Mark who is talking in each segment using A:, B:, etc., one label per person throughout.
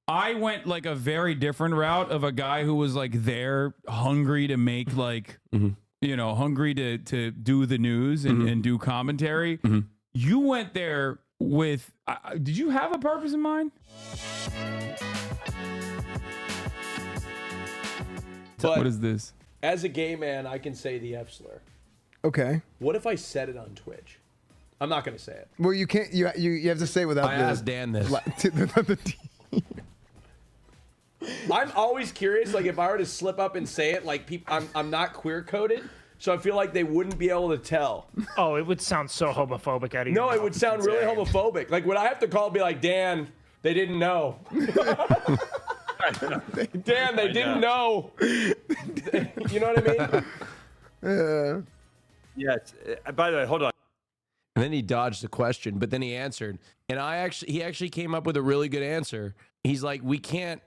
A: I went like a very different route of a guy who was like there hungry to make like, you know, hungry to do the news and do commentary. You went there with, did you have a purpose in mind?
B: But
A: what is this?
B: as a gay man, I can say the F slur.
C: Okay.
B: What if I said it on Twitch? I'm not going to say it.
C: Well, you can't. You have to say it without.
D: I asked Dan this.
B: I'm always curious, like if I were to slip up and say it, like I'm not queer coded, so I feel like they wouldn't be able to tell.
E: Oh, it would sound so homophobic out of your
B: No,
E: mouth.
B: it would sound really homophobic. Like would I have to call and be like, Dan, they didn't know. Dan, they didn't know. You know what I mean?
F: Yes. By the way, hold on.
D: And then he dodged the question, but then he answered. And he actually came up with a really good answer. He's like, you can't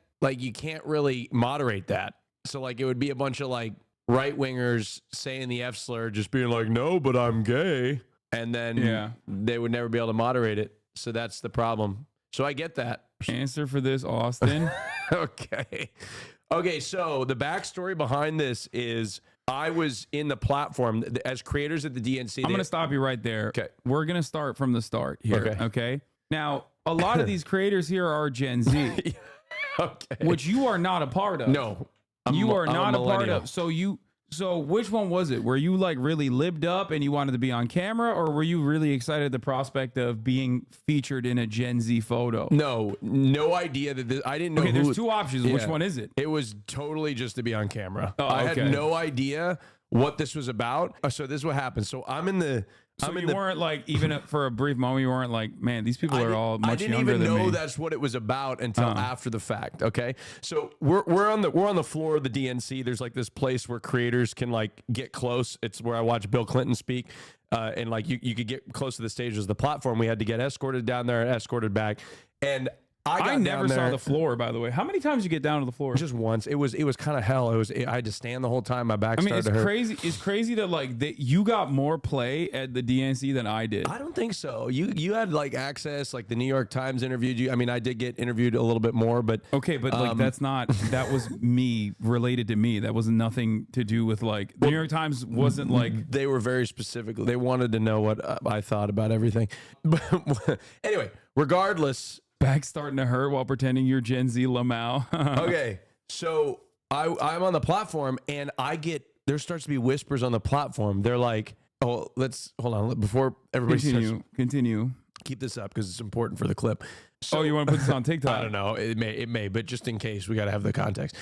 D: really moderate that. So like it would be a bunch of like right wingers saying the F slur, just being like, no, but I'm gay. And then they would never be able to moderate it. So that's the problem. So I get that.
A: Answer for this, Austin.
D: Okay. So the backstory behind this is I was in the platform as creators at the DNC.
A: I'm going to stop you right there.
D: Okay.
A: We're going to start from the start here. Okay. Now, a lot of these creators here are Gen Z, which you are not a part of.
D: No.
A: You are not a part
D: millennial.
A: of. So which one was it? Were you like really libbed up and you wanted to be on camera, or were you really excited at the prospect of being featured in a Gen Z photo?
D: No idea that this, I didn't know.
A: Okay, there's two options. Which one is it?
D: It was totally just to be on camera.
A: Oh,
D: I
A: okay.
D: had no idea what this was about. So this is what happened. So I'm in the.
A: So you weren't like, even for a brief moment, you weren't like, man, these people are all much younger than me.
D: I didn't even know that's what it was about until after the fact. Okay, so we're on the floor of the DNC. There's like this place where creators can like get close. It's where I watched Bill Clinton speak, and like you could get close to the stage as the platform. We had to get escorted down there and escorted back, and I
A: never saw the floor, by the way. How many times did you get down to the floor?
D: Just once. It was kind of hell. I had to stand the whole time. My back started to hurt.
A: Crazy. It's crazy that like you got more play at the DNC than I did.
D: I don't think so. You had like access. Like the New York Times interviewed you. I mean, I did get interviewed a little bit more, but
A: okay. But like that was me related to me. That was nothing to do with like the New York Times wasn't like
D: they were very specific. They wanted to know what I thought about everything. But anyway, regardless.
A: Back starting to hurt while pretending you're Gen Z Lamau.
D: Okay, so I'm on the platform and there starts to be whispers on the platform. They're like, oh, let's hold on before everybody
A: continue.
D: Keep this up because it's important for the clip. So,
A: you want to put this on TikTok?
D: I don't know. It may, but just in case, we got to have the context.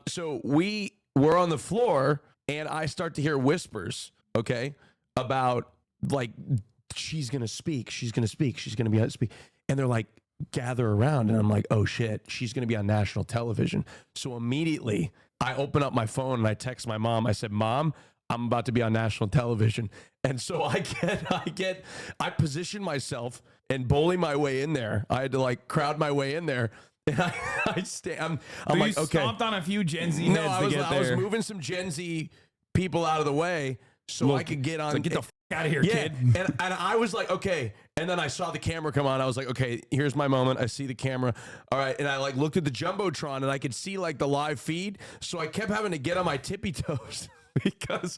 D: So we're on the floor and I start to hear whispers. Okay, about like she's gonna speak. She's gonna speak. She's gonna be able to speak, and they're like. Gather around and I'm like, oh shit, she's gonna be on national television. So immediately I open up my phone and I text my mom. I said, Mom, I'm about to be on national television. And so I position myself and bully my way in there. I had to like crowd my way in there. And I'm like, okay.
A: Stomped on a few Gen Z heads to get there.
D: I was moving some Gen Z people out of the way so I could get on.
A: So get the out of here, kid.
D: And I was like, okay. And then I saw the camera come on. I was like, okay, here's my moment. I see the camera. All right. And I like looked at the Jumbotron and I could see like the live feed. So I kept having to get on my tippy toes because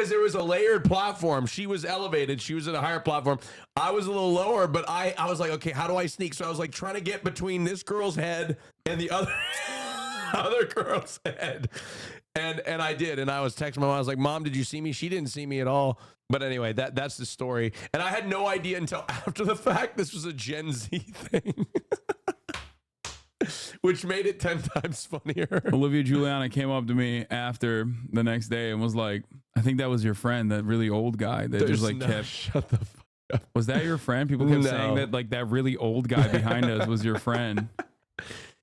D: there was a layered platform. She was elevated. She was at a higher platform. I was a little lower, but I was like, okay, how do I sneak? So I was like trying to get between this girl's head and the other girl's head. And I did. And I was texting my mom. I was like, Mom, did you see me? She didn't see me at all. But anyway, that's the story. And I had no idea until after the fact this was a Gen Z thing. Which made it 10 times funnier.
A: Olivia Giuliana came up to me after the next day and was like, I think that was your friend, that really old guy that just like kept.
D: Shut the fuck up.
A: Was that your friend? People kept saying that like that really old guy behind us was your friend.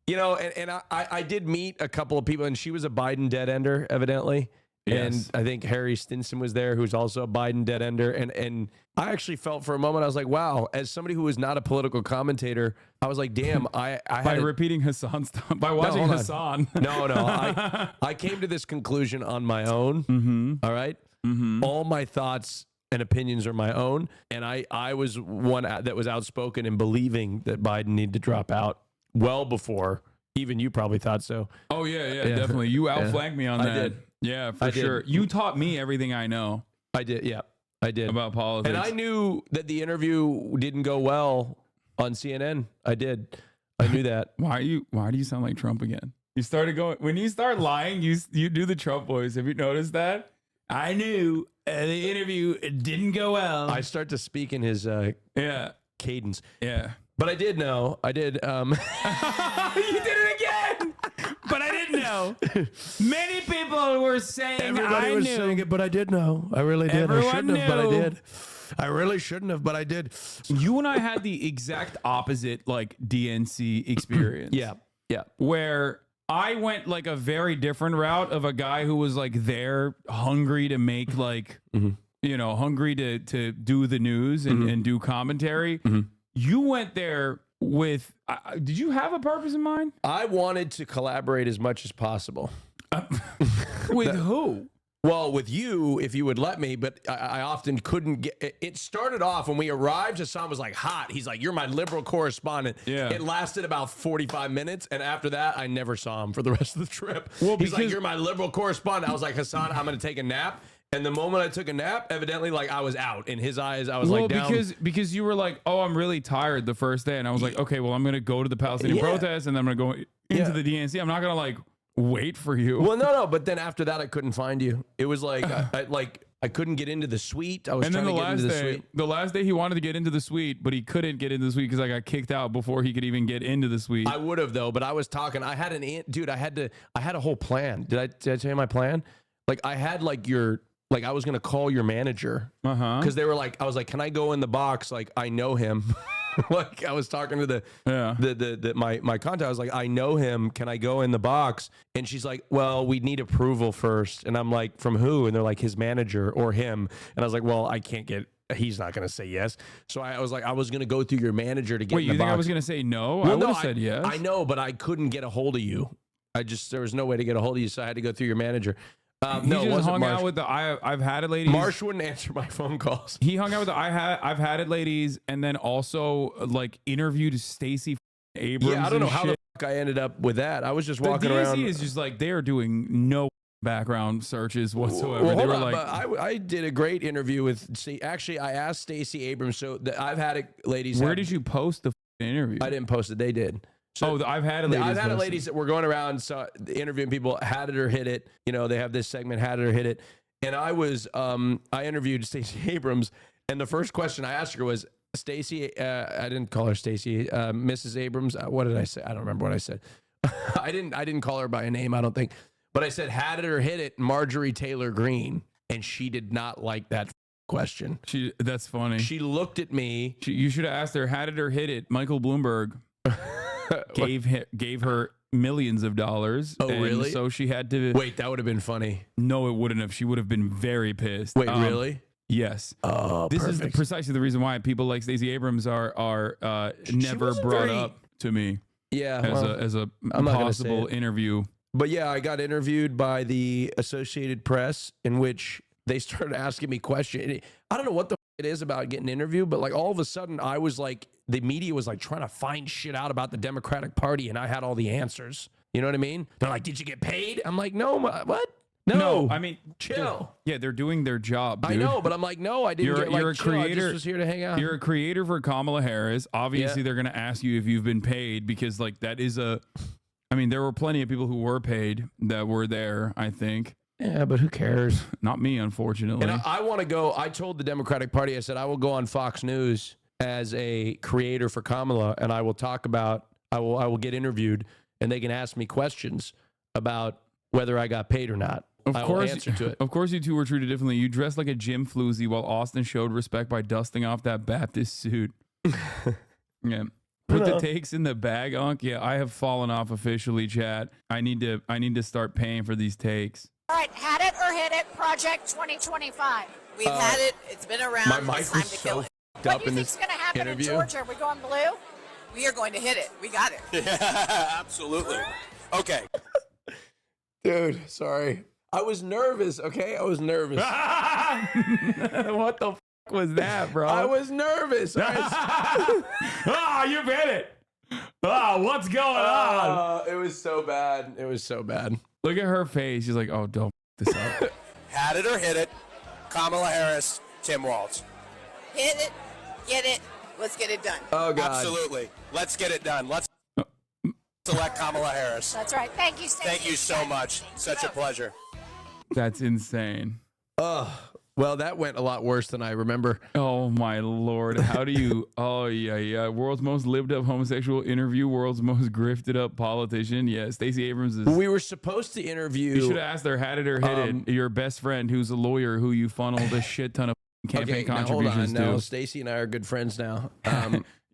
D: You know, and I did meet a couple of people, and she was a Biden dead ender, evidently. Yes. And I think Harry Stinson was there, who's also a Biden dead ender. And I actually felt for a moment, I was like, wow, as somebody who was not a political commentator, I was like, damn, I had
A: by repeating Hasan's stuff, by watching Hasan.
D: No, I came to this conclusion on my own. All right. All my thoughts and opinions are my own. And I was one that was outspoken in believing that Biden needed to drop out well before even you probably thought so.
A: Oh yeah, definitely. You outflanked me on
D: I
A: that.
D: did.
A: Yeah, for
D: I did.
A: sure. You taught me everything I know
D: I did. Yeah, I did.
A: about politics.
D: And I knew that the interview didn't go well on CNN. I did. I knew that.
A: Why do you sound like Trump again? You started going when you start lying. You do the Trump voice. Have you noticed that? I knew the interview didn't go well.
D: I start to speak in his
A: yeah.
D: cadence.
A: Yeah.
D: But I did know. I did.
A: You did it again. But I didn't know. Many people were saying
D: Everybody was saying it, but I did know. I really did.
A: Everyone
D: I shouldn't have, but I
A: knew.
D: did. I really shouldn't have, but I did.
A: You and I had the exact opposite like DNC experience.
D: Yeah. Yeah.
A: Where I went like a very different route of a guy who was like there hungry to make like, hungry to do the news and do commentary. You went there with, did you have a purpose in mind?
D: I wanted to collaborate as much as possible.
A: With who?
D: Well, with you, if you would let me, but I often couldn't get it. Started off when we arrived, Hasan was like hot. He's like, "You're my liberal correspondent."
A: Yeah.
D: It lasted about 45 minutes. And after that, I never saw him for the rest of the trip.
A: Well,
D: he's like,
A: because-
D: "You're my liberal correspondent." I was like, "Hasan, I'm going to take a nap." And the moment I took a nap, evidently, like I was out in his eyes. I was like, down.
A: because you were like, "Oh, I'm really tired" the first day, and I was like, "Okay, well, I'm gonna go to the Palestinian protest, and then I'm gonna go into the DNC. I'm not gonna like wait for you."
D: Well, no. But then after that, I couldn't find you. It was like, I couldn't get into the suite. I was
A: and then
D: trying to get into the suite.
A: the last day he wanted to get into the suite, but he couldn't get into the suite because I got kicked out before he could even get into the suite.
D: I would have though, but I was talking. I had dude. I had a whole plan. Did I tell you my plan? Like I had I was gonna call your manager because they were like, I was like, can I go in the box? Like I know him. Like I was talking to my contact. I was like, I know him. Can I go in the box? And she's like, well, we need approval first. And I'm like, from who? And they're like, his manager or him. And I was like, well, I can't get. He's not going to say yes. So I was like, I was going to go through your manager to get.
A: Wait,
D: in the
A: you think
D: box.
A: I was going to say no?
D: Well,
A: I would have said yes.
D: I know, but I couldn't get a hold of you. There was no way to get a hold of you, so I had to go through your manager.
A: He
D: no, it
A: just
D: wasn't
A: hung
D: Marsh.
A: out with the I've had it ladies.
D: Marsh wouldn't answer my phone calls.
A: He hung out with the I've had it ladies, and then also like interviewed Stacey Abrams.
D: Yeah, I don't know
A: and
D: how
A: shit.
D: the fuck I ended up with that. I was just
A: The
D: walking
A: DNC
D: around.
A: is just like they are doing no background searches whatsoever.
D: Well,
A: they
D: hold
A: were
D: on,
A: like,
D: but I did a great interview with. Actually, I asked Stacey Abrams. So I've had it, ladies.
A: where did you post the interview?
D: I didn't post it. They did. So
A: I've had it ladies.
D: I've had it,
A: posted.
D: ladies that were going around interviewing people. Had it or hit it. You know, they have this segment. Had it or hit it. And I interviewed Stacey Abrams, and the first question I asked her was, Stacey, I didn't call her Stacey, Mrs. Abrams. What did I say? I don't remember what I said. I didn't call her by a name, I don't think. But I said, had it or hit it, Marjorie Taylor Greene. And she did not like that question.
A: That's funny.
D: She looked at me.
A: You should have asked her, had it or hit it. Michael Bloomberg gave her millions of dollars.
D: Oh, really?
A: So she had to.
D: Wait, that would have been funny.
A: No, it wouldn't have. She would have been very pissed.
D: Wait, really?
A: Yes.
D: Oh,
A: this
D: perfect.
A: is precisely the reason why people like Stacey Abrams are never
D: wasn't
A: brought
D: very-
A: up to me
D: Yeah.
A: as a
D: I'm not gonna say
A: possible
D: it.
A: interview.
D: But yeah, I got interviewed by the Associated Press, in which they started asking me questions. I don't know what the it is about getting interviewed, but like all of a sudden I was like, the media was like trying to find shit out about the Democratic Party, and I had all the answers. You know what I mean? They're like, did you get paid? I'm like, no, what? No,
A: I mean,
D: chill.
A: They're doing their job, dude.
D: I know, but I'm like, no, I didn't get like,
A: you're a
D: chill. I
A: creator.
D: just was here to hang out.
A: You're a creator for Kamala Harris. Obviously, they're going to ask you if you've been paid because, like, that is I mean, there were plenty of people who were paid that were there, I think.
D: Yeah, but who cares?
A: Not me, unfortunately.
D: And I want to go. I told the Democratic Party, I said, I will go on Fox News as a creator for Kamala, and I will talk about, I will get interviewed, and they can ask me questions about whether I got paid or not. I will answer to it.
A: Of course, you two were treated differently. You dressed like a gym floozy while Austin showed respect by dusting off that Baptist suit. Yeah. Put the takes in the bag, Unc. Yeah, I have fallen off officially, chat. I need to start paying for these takes.
G: All right, had it or hit it, Project 2025.
H: We've had it. It's been around.
D: My mic
H: It's time
D: was
H: to kill
D: so
H: it.
G: What
D: up
G: do you
D: in
G: think's
D: this
G: going to happen
D: interview.
G: in Georgia? Are we going blue?
H: We are going to hit it. We got it.
I: Absolutely. Okay.
D: Dude, sorry. I was nervous, okay? I was nervous.
A: What the f was that, bro?
D: I was nervous.
A: Ah, you hit it. Oh, what's going on?
D: It was so bad. It was so bad.
A: Look at her face. She's like, oh, don't f this up.
I: Had it or hit it. Kamala Harris, Tim Walz.
H: Hit it, get it, let's get it done.
D: Oh, God.
I: Absolutely. Let's get it done. Let's select Kamala Harris.
G: That's right. Thank you, Stacey.
I: Thank you so much. Such a pleasure.
A: That's insane.
D: Well, that went a lot worse than I remember.
A: Oh my Lord. How do you, oh yeah. World's most lived up homosexual interview, world's most grifted up politician. Yeah, Stacey Abrams is.
D: We were supposed to interview.
A: You should have asked her, had it or hit it, your best friend who's a lawyer who you funneled a shit ton of campaign contributions
D: now, hold on.
A: to.
D: Stacey and I are good friends now.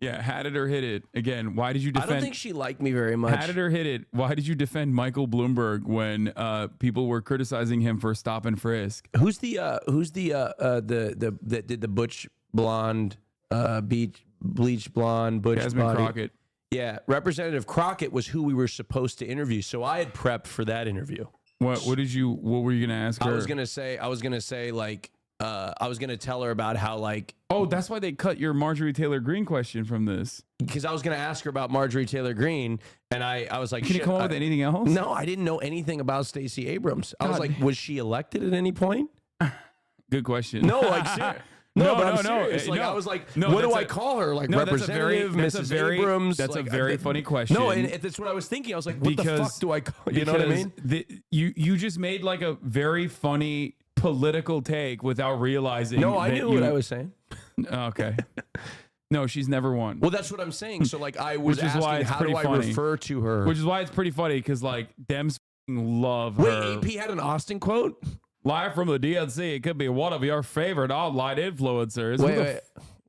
A: Yeah, had it or hit it. Again, why did you defend?
D: I don't think she liked me very much.
A: Had it or hit it. Why did you defend Michael Bloomberg when people were criticizing him for stop and frisk?
D: Who's the that did the butch blonde bleach blonde butch
A: Jasmine
D: body?
A: Crockett.
D: Yeah, Representative Crockett was who we were supposed to interview. So I had prepped for that interview.
A: What were you gonna ask her?
D: I was gonna say like I was gonna tell her about how like.
A: Oh, that's why they cut your Marjorie Taylor Greene question from this.
D: Because I was going to ask her about Marjorie Taylor Greene, and I was like,
A: can you come up with anything else?
D: No, I didn't know anything about Stacey Abrams. I was like, was she elected at any point?
A: Good question.
D: No, like serious. No, I'm serious. Like,
A: no.
D: I was like,
A: No,
D: what do
A: that's
D: I call her? Like Representative Mrs. Abrams?
A: That's
D: like,
A: a very funny question.
D: No, and that's what I was thinking. I was like, what the fuck do I call? You know what I mean?
A: You just made like a very funny political take without realizing.
D: No, I knew what I was saying.
A: Okay. No, she's never won.
D: Well, that's what I'm saying. So like I was
A: Which is
D: asking,
A: why it's
D: how
A: pretty
D: do I
A: funny.
D: refer to her?
A: Which is why it's pretty funny because like Dems love her.
D: Wait, AP had an Austin quote?
A: Live from the DNC, it could be one of your favorite online influencers.
D: Wait.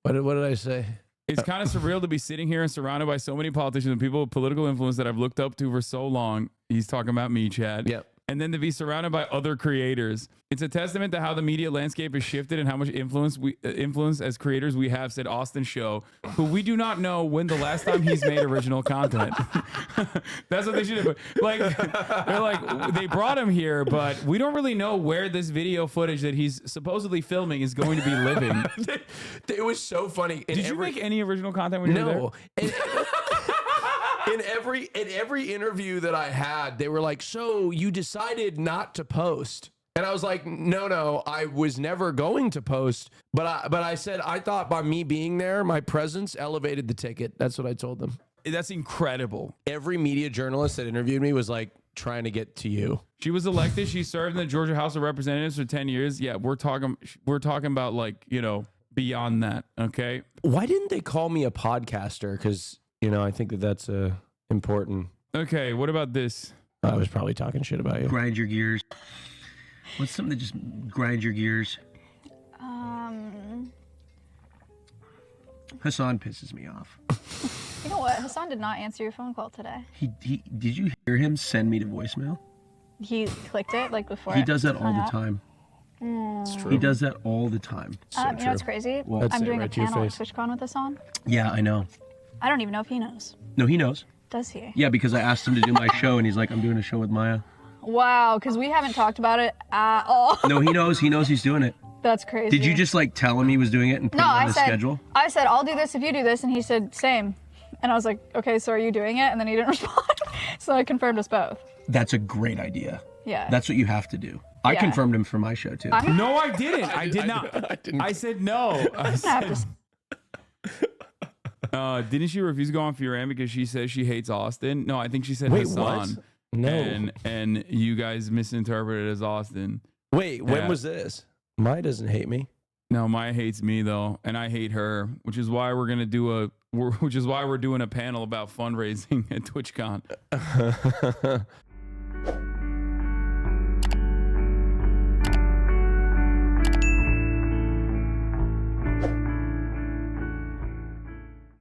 D: What did I say?
A: It's kind of surreal to be sitting here and surrounded by so many politicians and people with political influence that I've looked up to for so long. He's talking about me, Chad.
D: Yep.
A: And then to be surrounded by other creators. It's a testament to how the media landscape has shifted and how much influence as creators we have, said AustinShow, who we do not know when the last time he's made original content. That's what they should have. Like, they're like, they brought him here, but we don't really know where this video footage that he's supposedly filming is going to be living.
D: It was so funny.
A: Did you make any original content when you were there?
D: In every interview that I had, they were like, so you decided not to post. And I was like, no, I was never going to post. But I said, I thought by me being there, my presence elevated the ticket. That's what I told them.
A: That's incredible.
D: Every media journalist that interviewed me was like trying to get to you.
A: She was elected. She served in the Georgia House of Representatives for 10 years. Yeah, we're talking about like, you know, beyond that. Okay.
D: Why didn't they call me a podcaster? Because, you know, I think that's important.
A: Okay. What about this?
D: I was probably talking shit about you.
J: Grind your gears. What's something that just grind your gears? Hasan pisses me off.
K: You know what? Hasan did not answer your phone call today.
J: He did you hear him send me to voicemail?
K: He clicked it like before.
J: He does that all the time.
K: It's
J: true. He does that all the time.
K: You know what's crazy?
J: Well,
K: I'm doing a panel at TwitchCon with Hasan.
J: Yeah, I know.
K: I don't even know if he knows.
J: No, he knows.
K: Does he?
J: Yeah, because I asked him to do my show, and he's like, I'm doing a show with Maya.
K: Wow, because we haven't talked about it at all.
J: No, he knows. He knows he's doing it.
K: That's crazy.
J: Did you just like tell him he was doing it and put it on his schedule?
K: I said, I'll do this if you do this, and he said, same. And I was like, okay, so are you doing it? And then he didn't respond. So I confirmed us both.
J: That's a great idea.
K: Yeah.
J: That's what you have to do. I confirmed him for my show too.
A: No, I didn't. I did not. I said no. Didn't she refuse to go on Furan because she says she hates Austin? No, I think she said Hasan.
D: What? No.
A: And you guys misinterpreted it as Austin.
D: Wait, when was this? Maya doesn't hate me.
A: No, Maya hates me though, and I hate her, which is why we're gonna do we're doing a panel about fundraising at TwitchCon.